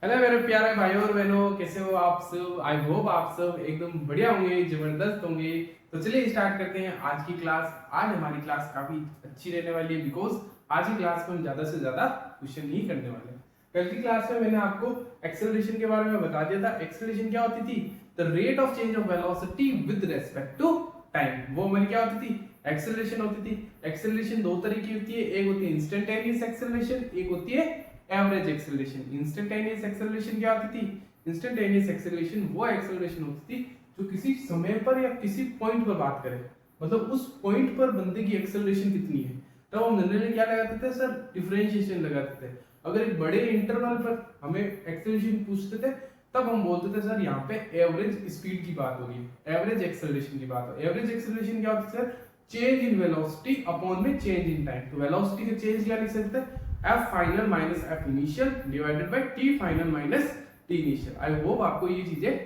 Hello मेरे प्यारे भाइयों और बहनों, कैसे हो आप सब। आई होप आप सब एकदम बढ़िया होंगे, जबरदस्त होंगे। तो चलिए स्टार्ट करते हैं आज की क्लास। आज हमारी क्लास काफी अच्छी रहने वाली है बिकॉज आज की क्लास में हम ज्यादा से ज्यादा क्वेश्चन नहीं करने वाले। कल की क्लास में मैंने आपको एक्सेलरेशन के बारे में बता दिया था। एक्सेलरेशन क्या होती थी? The rate of change of velocity with respect to time. वो हमारी क्या होती थी? एक्सेलरेशन होती थी। एक्सेलरेशन दो तरह की होती है, एक होती है इंस्टेंटेनियस एक्सेलरेशन, एक होती है एवरेज एक्सेलरेशन। इंस्टेंटेनियस एक्सेलरेशन क्या होती थी? इंस्टेंटेनियस एक्सेलरेशन वो एक्सेलरेशन होती थी जो किसी समय पर या किसी पॉइंट पर बात करे, मतलब उस पॉइंट पर बंदे की एक्सेलरेशन कितनी है। तब हम जनरली क्या लगाते थे सर? डिफरेंशिएशन लगाते थे। अगर एक बड़े इंटरवल पर हमें एक्सेलरेशन पूछते थे तब हम बोलते थे सर यहाँ पे एवरेज स्पीड की बात हो रही है, एवरेज एक्सेलरेशन की बात हो। एवरेज एक्सेलरेशन क्या होती है sir? Change in velocity upon में चेंज इन टाइम। तो वेलोसिटी का चेंज क्या लिख सकते हैं? F final minus F initial divided by T final minus T initial. I hope आपको ये चीजें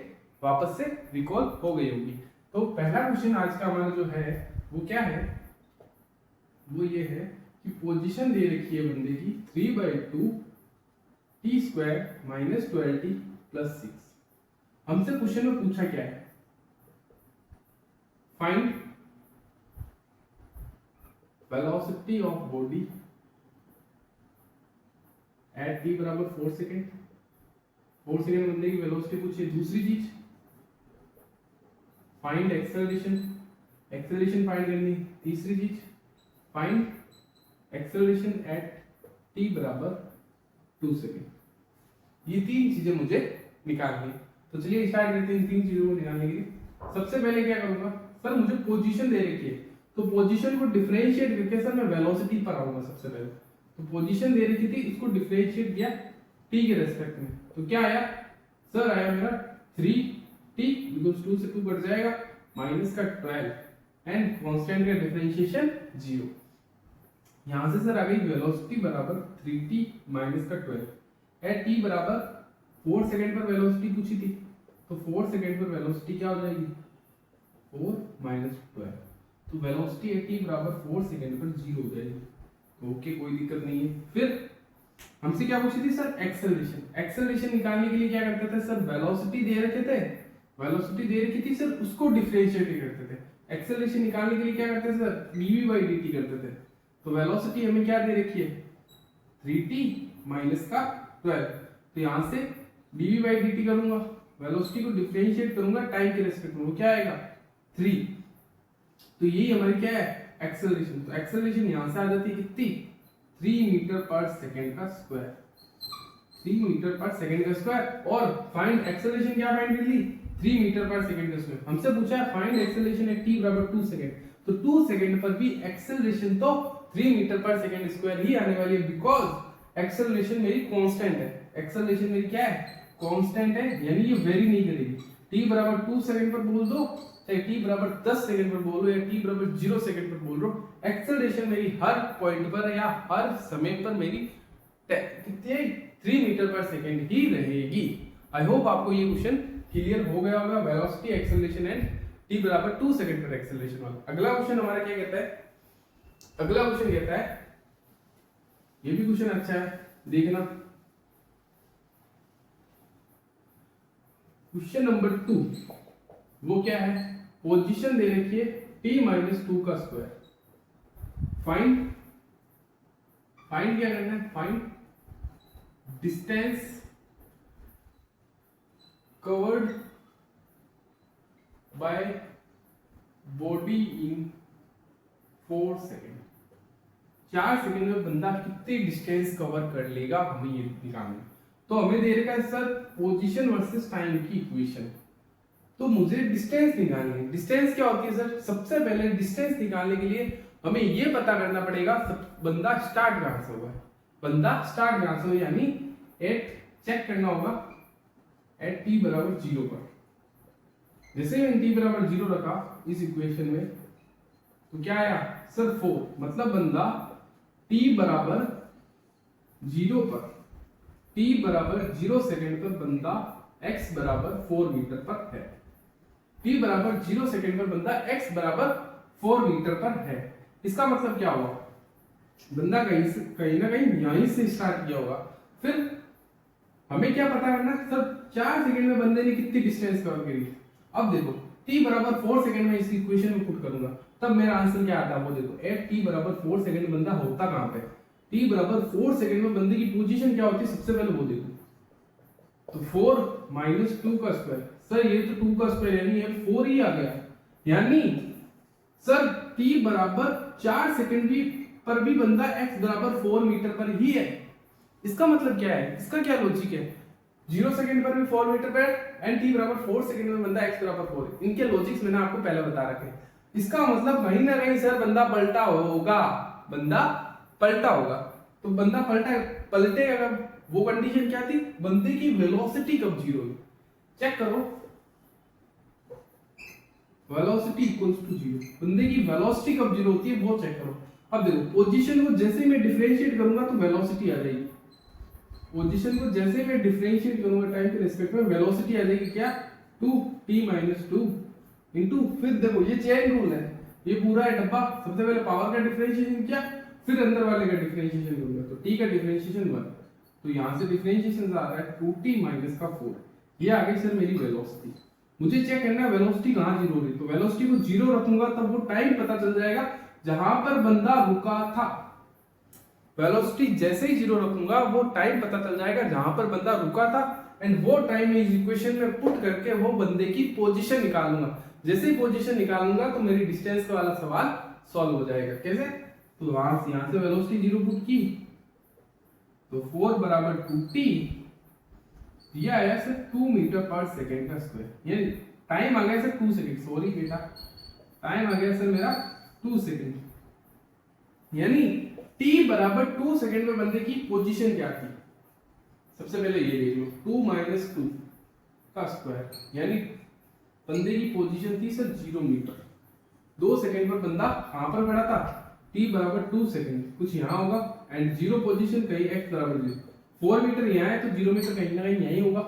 वापस से रिकॉल हो गई होगी। तो पहला क्वेश्चन आज का हमारा जो है वो क्या है? वो ये है कि पोजीशन दे रखी है बंदे की 3/2 T square minus 12t plus 6। हमसे क्वेश्चन में पूछा क्या है? Find velocity of body at t बराबर 4 सेकेंड। 4 सेकेंड बंदे की वेलोसिटी पूछिए। दूसरी चीज फाइंड एक्सेलरेशन, एक्सेलरेशन फाइंड करनी। तीसरी चीज फाइंड एक्सेलरेशन एट t बराबर 2 सेकेंड। ये तीन चीजें मुझे निकालनी। तो चलिए स्टार्ट करते हैं इन तीन चीजों को निकालने के लिए। सबसे पहले क्या करूंगा सर? मुझे पोजीशन दे रखी है तो पोजीशन को डिफरेंशिएट करके सर मैं वेलोसिटी पर आऊंगा सबसे पहले। तो पोजीशन दे रखी थी, इसको डिफरेंशिएट किया t के रेस्पेक्ट में। तो क्या आया सर? आया मेरा 3t बिकॉज 2 से 2 बढ़ जाएगा माइनस का 12 एंड कांस्टेंट का डिफरेंशिएशन 0। यहां से सर आ गई वेलोसिटी बराबर 3t माइनस का 12 एट t बराबर 4 सेकंड पर वेलोसिटी पूछी थी। तो 4 सेकंड पर वेलोसिटी क्या हो जाएगी? 4 माइनस 12। तो वेलोसिटी एट t बराबर 4 सेकंड पर 0 हो जाएगी। ओके कोई दिक्कत नहीं है। फिर हमसे क्या पूछी थी सर? एक्सेलरेशन। एक्सेलरेशन निकालने के लिए क्या करते थे सर? वेलोसिटी दे रखे थे, वेलोसिटी दे रखी थी सर, उसको डिफरेंशिएट करते थे। एक्सेलरेशन निकालने के लिए क्या करते थे सर? dv बाई dt करते थे। तो वेलोसिटी हमें क्या दे रखी है? 3t माइनस का 12। तो यहां से dv बाई dt करूंगा, वेलोसिटी को डिफरेंशिएट करूंगा टाइम के रेस्पेक्ट में, वो क्या आएगा? 3। तो यही हमारी क्या है? एक्सेलरेशन। तो एक्सेलरेशन यहां से आ जाती है कितनी? 3 मीटर पर सेकंड का स्क्वायर। 3 मीटर पर सेकंड का स्क्वायर। और फाइंड एक्सेलरेशन क्या फाइंड कर ली? 3 मीटर पर सेकंड का स्क्वायर। हमसे पूछा है फाइंड एक्सेलरेशन एट t बराबर 2 सेकंड। तो 2 सेकंड पर भी एक्सेलरेशन तो 3 मीटर पर सेकंड स्क्वायर ही आने वाली है बिकॉज एक्सेलरेशन मेरी कांस्टेंट है। एक्सेलरेशन मेरी क्या है? कांस्टेंट है, यानी ये वेरी नहीं करेगी। t बराबर 2 सेकंड पर बोल दो, चाहे t बराबर 10 सेकंड पर बोलो या t बराबर 0 सेकंड पर बोल रहा हूं, एक्सेलरेशन मेरी हर पॉइंट पर या हर समय पर मेरी कितनी 3 मीटर पर सेकंड ही रहेगी। आई होप आपको ये क्वेश्चन क्लियर हो गया होगा। वेलोसिटी, एक्सेलरेशन एंड t बराबर 2 सेकंड पर एक्सेलरेशन वाला। अगला क्वेश्चन हमारा क्या कहता है? अगला क्वेश्चन कहता है, ये भी क्वेश्चन अच्छा है, देखना। क्वेश्चन नंबर 2 वो क्या है? पोजीशन दे रखी है t माइनस 2 का स्क्वायर। फाइंड, फाइंड क्या करना है? Find distance covered by body in 4 second. 4 second में बंदा कितनी डिस्टेंस कवर कर लेगा, हमें ये निकालना है। तो हमें दे रखा है सर पोजीशन वर्सेस टाइम की इक्वेशन। तो मुझे डिस्टेंस निकालनी है। डिस्टेंस क्या होती है सर? सबसे पहले डिस्टेंस निकालने के लिए हमें ये पता करना पड़ेगा बंदा स्टार्ट कहां से हुआ है। बंदा स्टार्ट कहां से हुआ, यानी एट चेक करना होगा एट t बराबर 0 पर। जैसे मैंने t बराबर 0 रखा इस इक्वेशन में तो क्या आया सर? 4। मतलब बंदा t बराबर 0 पर, t बराबर 0 सेकेंड पर बंदा x बराबर 4 मीटर पर है। t बराबर 0 सेकेंड पर बंदा x बराबर 4 मीटर पर है। इसका मतलब क्या हुआ? बंदा कहीं ना कहीं यहीं से स्टार्ट किया होगा, फिर हमें क्या पता करना है सर, 4 सेकंड में बंदे ने कितनी डिस्टेंस कवर करी। अब देखो t बराबर 4 सेकंड में इस इक्वेशन में पुट करूंगा तब मेरा आंसर क्या आता है, वो देखो एट t बराबर 4 सेकंड बंदा होता कहां पे, t बराबर 4 सेकंड में बंदे की पोजीशन क्या होती है, सबसे पहले वो देखो। तो 4 माइनस 2 का स्क्वायर, सर ये तो 2 का स्क्वायर यानी ये 4 ही आ गया, यानी सर t बराबर 4 सेकंड भी पर भी बंदा x बराबर 4 मीटर पर ही है। इसका मतलब क्या है, इसका क्या लॉजिक है, 0 सेकंड पर भी 4 मीटर पर एंड t बराबर 4 सेकंड में बंदा x बराबर 4 है। इनके लॉजिक्स मैंने आपको पहले बता रखे हैं। इसका मतलब कहीं ना कहीं सर बंदा पलटा होगा, बंदा पलटा होगा। तो बंदा पलटेगा कब, वो कंडीशन क्या थी, बंदे की वेलोसिटी कब जीरो हुई, चेक करो, वेलोसिटी इक्वल्स टू जीरो, बंदे की वेलोसिटी कब जीरो होती है वो चेक करो। अब देखो पोजीशन को जैसे मैं डिफरेंशिएट करूंगा तो वेलोसिटी आ जाएगी, पोजीशन को जैसे मैं डिफरेंशिएट करूंगा टाइम के रिस्पेक्ट में वेलोसिटी आ जाएगी क्या, 2t-2 इनटू, फिर देखो ये चेन रूल है, ये पूरा है डब्बा, सबसे पहले पावर का डिफरेंशिएशन किया फिर अंदर वाले का डिफरेंशिएशन करूंगा, तो t का डिफरेंशिएशन 1, तो यहां से डिफरेंशिएशन आ रहा है 2t माइनस का 4, ये आ गई सर मेरी वेलोसिटी। मुझे चेक करना है वेलोसिटी कहां जीरो हो रही, तो वेलोसिटी को जीरो रखूंगा तब वो टाइम पता चल जाएगा जहां पर बंदा रुका था। वेलोसिटी जैसे ही जीरो रखूंगा वो टाइम पता चल जाएगा जहां पर बंदा रुका था, एंड वो टाइम में इस इक्वेशन में पुट करके वो बंदे की पोजीशन निकालूंगा। जैसे ही पोजीशन निकालूंगा तो मेरी डिस्टेंस का वाला सवाल सॉल्व हो जाएगा। कैसे, तो यहां से वेलोसिटी जीरो पुट की, तो 4 बराबर 2t, ये आया सर 2 मीटर पर सेकेंड का स्क्वायर, ये टाइम आ गया सर 2 सेकेंड, सॉरी बेटा टाइम आ गया सर मेरा 2 सेकेंड, यानी t बराबर 2 सेकेंड में बंदे की पोजीशन क्या थी, सबसे पहले ये देख लो 2 माइनस 2 का स्क्वायर, यानी बंदे की पोजीशन थी सर 0 मीटर, 2 सेकेंड पर बंदा कहां पर खड़ा था, t बराबर 2 सेकेंड कुछ यहाँ होगा, एंड 0 पोजीशन कहीं x बराबर 0, 4 मीटर यहाँ है तो 0 मीटर कहीं ना कहीं यही होगा,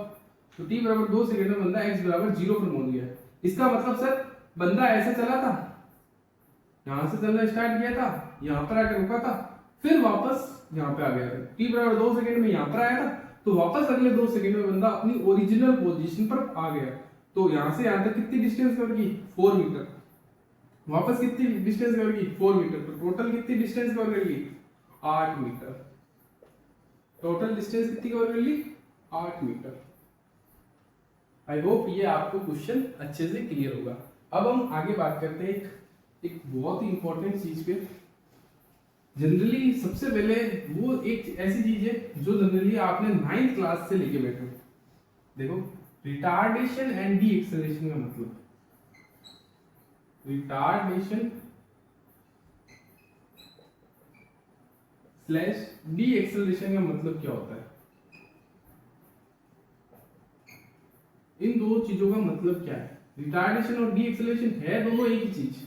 तो t बराबर 2 सेकेंड में बंदा x बराबर 0 पर पहुंच गया। इसका मतलब सर बंदा ऐसे चला था, यहां से चलना स्टार्ट किया था, यहां पर आकर रुका था, फिर वापस यहां पे आ गया था, t बराबर 2 सेकेंड में यहां पर आया था, तो वापस अगले 2 सेकेंड में बंदा अपनी ओरिजिनल पोजीशन पर आ गया। तो यहां से यहां तक कितनी डिस्टेंस कवर की, 4 मीटर, वापस कितनी डिस्टेंस कवर की, 4 मीटर, तो टोटल कितनी डिस्टेंस कवर कर ली, 8 मीटर, टोटल डिस्टेंस कितनी कवर कर ली, 8 मीटर। आई होप ये आपको क्वेश्चन अच्छे से क्लियर होगा। अब हम आगे बात करते हैं एक बहुत ही इंपॉर्टेंट चीज पे। जनरली सबसे पहले वो एक ऐसी चीज है जो जनरली आपने 9th क्लास से लेके बैठे हो, देखो रिटार्डेशन एंड डी एक्सेलरेशन का मतलब, रिटार्डेशन स्लैश डी एक्सेलरेशन का मतलब क्या होता है, इन दो चीजों का मतलब क्या है। रिटार्डेशन और डी एक्सेलरेशन है दोनों एक ही चीज,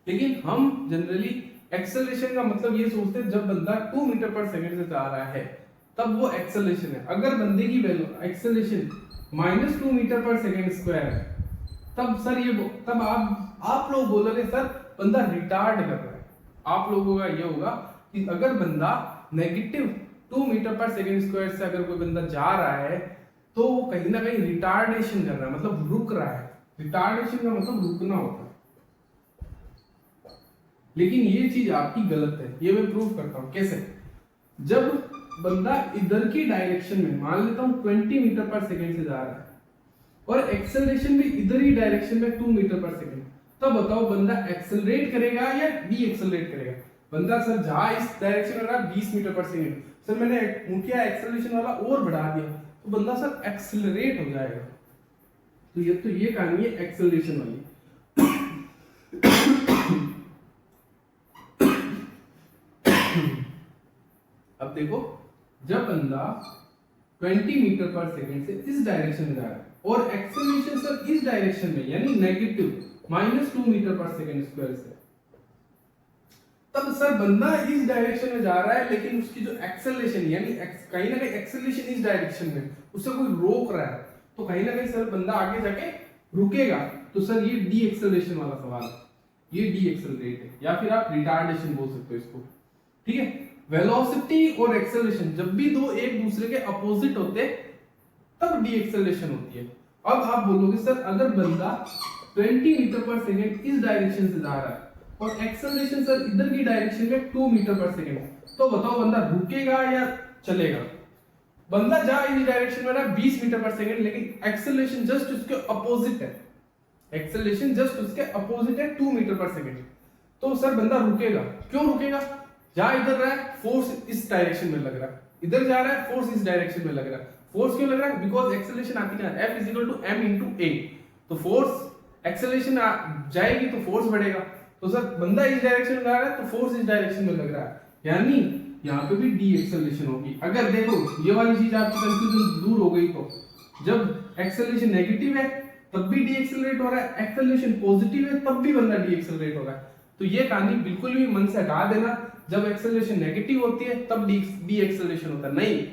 लेकिन हम जनरली एक्सेलरेशन का मतलब ये सोचते हैं जब बंदा 2 मीटर पर सेकंड से जा रहा है तब वो एक्सेलरेशन है। अगर बंदे की वैल्यू एक्सेलरेशन -2 मीटर पर सेकंड स्क्वायर है तब सर ये तब आप लोग बोलोगे सर बंदा रिटार्ड कर रहा है। आप लोगों का ये होगा कि अगर बंदा -2 मीटर पर सेकंड स्क्वायर से अगर कोई बंदा जा रहा है तो वो कहीं ना कहीं रिटार्डेशन कर रहा है, मतलब रुक रहा है। रिटार्डेशन का मतलब रुकना होता है, लेकिन ये चीज आपकी गलत है, ये मैं प्रूव करता हूं। कैसे, जब बंदा इधर की डायरेक्शन में मान लेता हूं 20 मीटर पर सेकंड से जा रहा है और एक्सेलरेशन भी इधर ही डायरेक्शन में 2 मीटर पर सेकंड, तब बताओ बंदा एक्सेलरेट करेगा या डी एक्सेलरेट करेगा। बंदा सर जहां इस डायरेक्शन में रहा 20 मीटर पर सेकंड, सर मैंने उनके एक्सेलरेशन वाला और बढ़ा दिया तो बंदा सर एक्सेलरेट हो जाएगा। तो ये कहानी है एक्सेलरेशन वाली। अब देखो जब बंदा 20 मीटर पर सेकंड से इस डायरेक्शन में जा रहा है और एक्सेलरेशन सर इस डायरेक्शन में यानी -2 मीटर पर सेकंड स्क्वायर से, तब सर बंदा इस डायरेक्शन में जा रहा है लेकिन उसकी जो एक्सेलरेशन यानी कहीं ना कहीं एक्सेलरेशन इस डायरेक्शन में उसे कोई रोक रहा है, तो कहीं ना कहीं सर बंदा आगे जाके रुकेगा। तो सर ये डी एक्सेलरेशन वाला सवाल है, ये डी एक्सेलरेट है या फिर आप रिटार्डेशन बोल सकते हो इसको। ठीक है, वेलोसिटी और एक्सेलरेशन जब भी दो एक दूसरे के अपोजिट होते तब डी एक्सेलरेशन होती है। अब आप बोलोगे सर अगर बंदा 20 मीटर पर सेकेंड इस डायरेक्शन से जा रहा है और एक्सेलरेशन सर इधर की डायरेक्शन में 2 मीटर पर सेकेंड, तो बताओ बंदा रुकेगा या चलेगा? बंदा जा इस डायरेक्शन में ना 20 मीटर पर सेकेंड, लेकिन एक्सेलरेशन जस्ट उसके अपोजिट है, एक्सेलरेशन जस्ट उसके अपोजिट है 2 मीटर पर सेकेंड, तो सर बंदा रुकेगा। क्यों रुकेगा? जा इधर रहा है, फोर्स इस डायरेक्शन में लग रहा है, इधर जा रहा है, फोर्स इस डायरेक्शन में लग रहा है। फोर्स क्यों लग रहा है? बिकॉज एक्सेलरेशन आती है F = m × a, तो फोर्स एक्सेलरेशन जाएगी तो फोर्स बढ़ेगा। तो सर बंदा इस डायरेक्शन में जा रहा है तो फोर्स इस डायरेक्शन में लग रहा है, यानी यहाँ पे भी डी एक्सेलरेशन होगी। अगर देखो ये वाली चीज आपकी कंफ्यूजन दूर हो गई, तो जब एक्सेलरेशन नेगेटिव है तब भी डी एक्सेलरेट हो रहा है, एक्सेलरेशन पॉजिटिव है तब भी बंदा डी एक्सेलरेट हो रहा है। तो ये कहानी बिल्कुल भी मन से हटा देना, जब एक्सेलरेशन नेगेटिव होती है तब डी एक्सेलरेशन होता है, नहीं,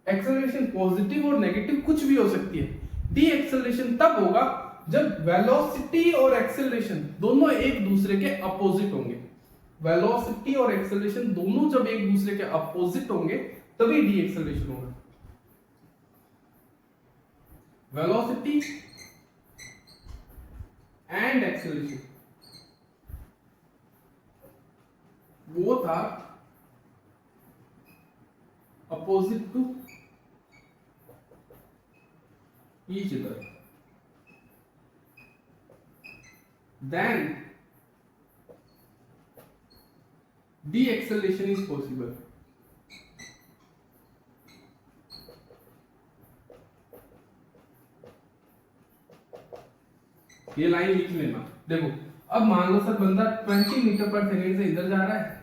एक्सेलरेशन पॉजिटिव और नेगेटिव कुछ भी हो सकती है। डी एक्सेलरेशन तब होगा जब वेलोसिटी और एक्सेलरेशन दोनों एक दूसरे के अपोजिट होंगे। वेलोसिटी और एक्सेलरेशन दोनों जब एक दूसरे के अपोजिट होंगे तभी डी एक्सेलरेशन होगा। Velocity and acceleration both are opposite to each other, then de-acceleration is possible. ये लाइन लिख लेना। देखो अब मान लो सर बंदा 20 मीटर पर सेकेंड से इधर जा रहा है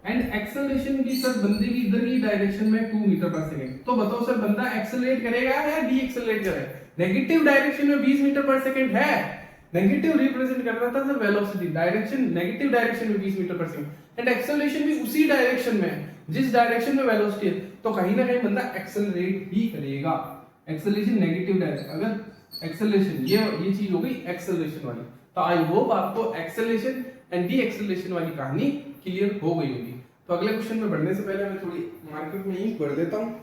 एंड एक्सेलरेशन की सर बंदे की इधर की डायरेक्शन में 2 मीटर पर सेकेंड, तो बताओ सर बंदा एक्सेलरेट करेगा या डी एक्सेलरेट करेगा? नेगेटिव डायरेक्शन में 20 मीटर पर सेकेंड है, नेगेटिव रिप्रेजेंट कर रहा था sir velocity, direction negative direction में 20 मीटर पर सेकेंड एंड एक्सेलरेशन भी उसी डायरेक्शन में है जिस डायरेक्शन में वेलोसिटी है, तो कहीं ना कहीं बंदा एक्सेलरेट ही करेगा। एक्सेलरेशन नेगेटिव डायरेक्शन, अगर एक्सेलरेशन ये चीज हो गई एक्सेलरेशन वाली। तो आई होप आपको एक्सेलरेशन एंड डी एक्सेलरेशन वाली कहानी क्लियर हो गई होगी। तो अगले क्वेश्चन में बढ़ने से पहले मैं थोड़ी मार्केट में ही भर देता हूं।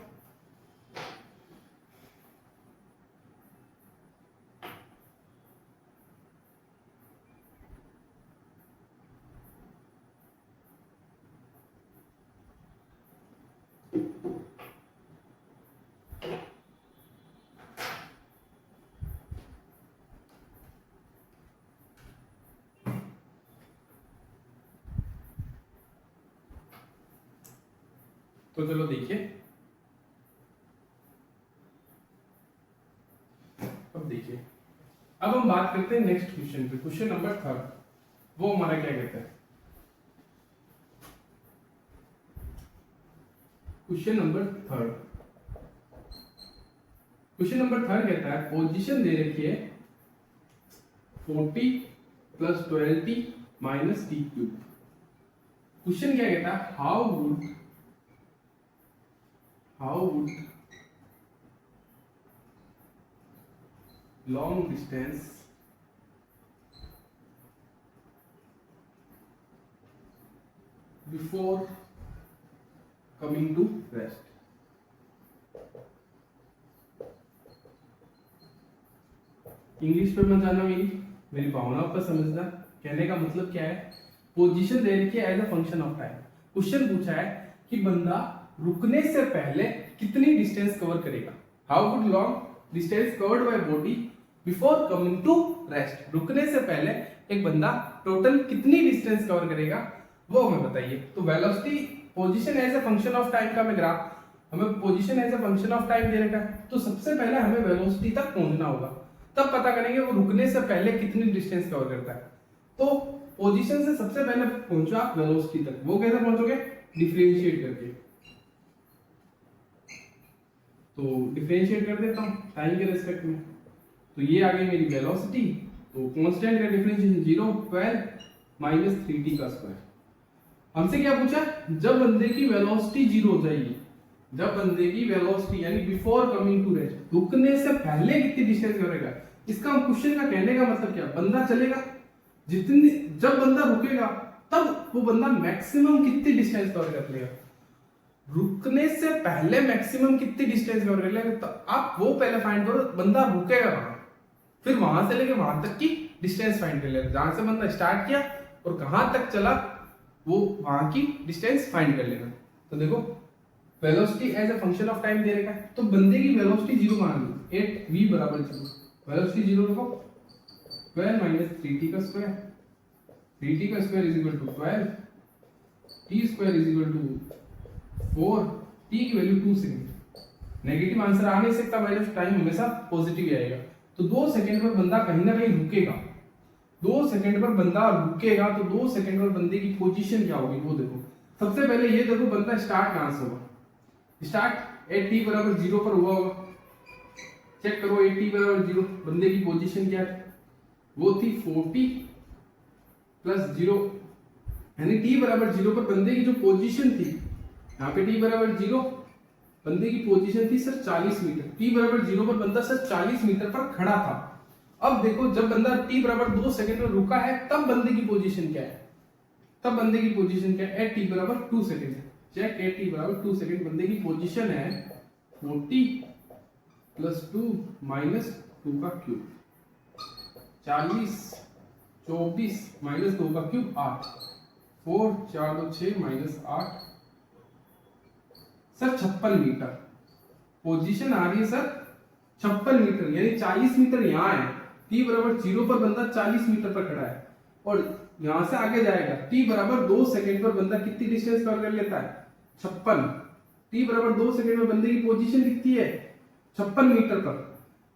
तो चलो देखिए, अब देखिए, अब हम बात करते हैं नेक्स्ट क्वेश्चन पे, क्वेश्चन नंबर 3। वो हमारा क्या कहता है? क्वेश्चन नंबर 3, क्वेश्चन नंबर 3 कहता है पोजीशन दे रखी है 40 + 12t - t³। क्वेश्चन क्या कहता है? How would long distance before coming to rest? English पे मत जाना, मेरी भावनाओं पर समझना। कहने का मतलब क्या है? पोजीशन दे रखी है as a function of time. Question पूछा है कि बंदा रुकने से पहले कितनी डिस्टेंस कवर करेगा। How would long distance covered by body before coming to rest. रुकने से पहले एक बंदा टोटल कितनी डिस्टेंस कवर करेगा वो हमें बताइए। तो velocity position as a function of time का मैं ग्राफ, हमें position as a function of time दे रखा है, तो सबसे पहले हमें वेलोसिटी तक पहुंचना होगा, तब पता करेंगे वो रुकने से पहले कितनी डिस्टेंस कवर करता है। तो पोजीशन से सबसे पहले पहुंचो आप वेलोसिटी तक, वो कैसे पहुंचोगे? डिफरेंशिएट करके। तो डिफरेंशिएट कर देता हूं टाइम के रेस्पेक्ट में। तो ये आ गई मेरी वेलोसिटी, तो कांस्टेंट का डिफरेंशिएशन 0 12 - 3t²। हमसे क्या पूछा? जब बंदे की वेलोसिटी 0 हो जाएगी, जब बंदे की वेलोसिटी यानी बिफोर कमिंग टू रेस्ट, रुकने से पहले कितनी डिस्टेंस करेगा। इसका क्वेश्चन का कहने का मतलब क्या? बंदा चलेगा जितनी, जब बंदा रुकेगा तब वो बंदा मैक्सिमम कितनी डिस्टेंस कवर कर लेगा। रुकने से पहले मैक्सिमम कितनी डिस्टेंस कवर कर लेगा, तो आप वो पहले फाइंड करो बंदा रुकेगा कहाँ, फिर वहां से लेके वहां तक की डिस्टेंस फाइंड कर लेगा। जहां से बंदा स्टार्ट किया और कहां तक चला वो वहां की डिस्टेंस फाइंड कर लेना। तो देखो velocity as a function of time दे रखा है, तो बंदे की वेलोसिटी 0 मान लो, 8v बराबर 0, वेलोसिटी 0 रखो, 12 माइनस 3t का स्क्वायर, 3t का square is equal to 12, t square is equal to 4, t की वैल्यू 2 सेकंड। नेगेटिव आंसर आ नहीं सकता, वैल्यू ऑफ टाइम हमेशा पॉजिटिव ही आएगा। तो 2 सेकंड पर बंदा कहीं ना कहीं रुकेगा, 2 सेकंड पर बंदा रुकेगा, तो 2 सेकंड पर बंदे की पोजीशन क्या होगी वो देखो। सबसे पहले ये देखो बंदा स्टार्ट कहां से होगा, स्टार्ट एट t बराबर 0 पर हुआ होगा, चेक करो 8 t बराबर 0, बंदे की पोजीशन क्या है, वो थी 40 प्लस 0, यानी t बराबर 0 पर बंदे की जो पोजीशन थी, यहाँ पे t बराबर 0 बंदे की पोजीशन थी सर 40 मीटर, t बराबर 0 पर बंदा सर 40 मीटर पर खड़ा था। अब देखो जब बंदा t बराबर 2 सेकंड में रुका है तब बंदे की पोजीशन क्या है, तब बंदे की पोजीशन क्या है, t बराबर 2 सेकंड। चेक t बराबर 2 सेकंड, बंदे की पोजीशन है 40 प्लस 2 माइनस 2 का क्यूब, 40 24 माइनस 2 का cube 8, 4 4 2 6 minus 8 sir 56 metre position आ रही है सर 56 मीटर, यानी 40 मीटर यहाँ है, t बराबर 0 पर बंदा 40 मीटर पर खड़ा है और यहां से आगे जाएगा। t बराबर 2 सेकंड पर बंदा कितनी डिस्टेंस कवर कर लेता है, 56। t बराबर 2 सेकंड में बंदे की पोजीशन कितनी है, 56 मीटर पर,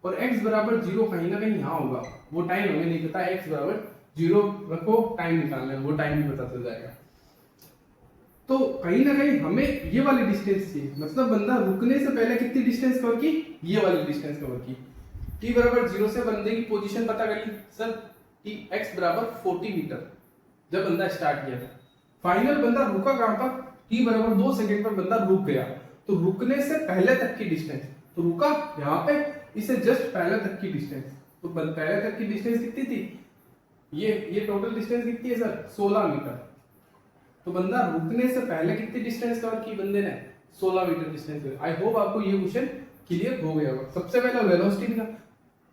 और x बराबर 0 कहीं ना कहीं यहाँ होगा, वो टाइम हमें नहीं पता, x बराबर 0 रखो, टाइम निकालना है, वो टाइम भी पता चल जाएगा। तो कहीं ना कहीं हमें ये वाली डिस्टेंस चाहिए, मतलब बंदा रुकने से पहले कितनी डिस्टेंस कवर की, ये वाली डिस्टेंस कवर की। t बराबर 0 से बंदे की पोजीशन पता कर ली सर, t x बराबर 40 मीटर जब बंदा स्टार्ट किया था। फाइनल बंदा रुका कहां पर, t बराबर 2 सेकंड पर बंदा रुक गया, तो रुकने से पहले तक की डिस्टेंस, तो रुका यहाँ पे, इसे जस्ट पहले तक की डिस्टेंस, तो पहले तक की डिस्टेंस कितनी थी, ये टोटल डिस्टेंस कितनी है सर, 16 मीटर। तो बंदा रुकने से पहले कितनी डिस्टेंस कवर की बंदे ने, 16 metre distance cover. I hope आपको ये क्वेश्चन क्लियर हो गया होगा। सबसे पहले वेलोसिटी का,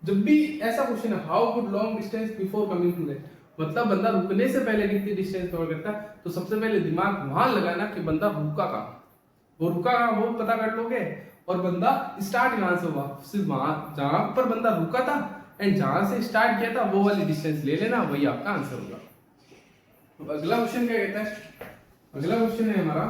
जब भी ऐसा क्वेश्चन है how good long distance before coming to that, मतलब बंदा रुकने से पहले कितनी डिस्टेंस कवर करता है, तो सबसे पहले दिमाग वहां लगाना कि बंदा रुका कहां, वो रुका कहां वो पता कर लोगे, और बंदा स्टार्ट कहां से हुआ, सिर्फ वहां जहां पर बंदा रुका था एंड जहां से स्टार्ट किया था वो वाली डिस्टेंस ले लेना, वही आपका आंसर होगा। तो अगला क्वेश्चन क्या कहता है, अगला क्वेश्चन है हमारा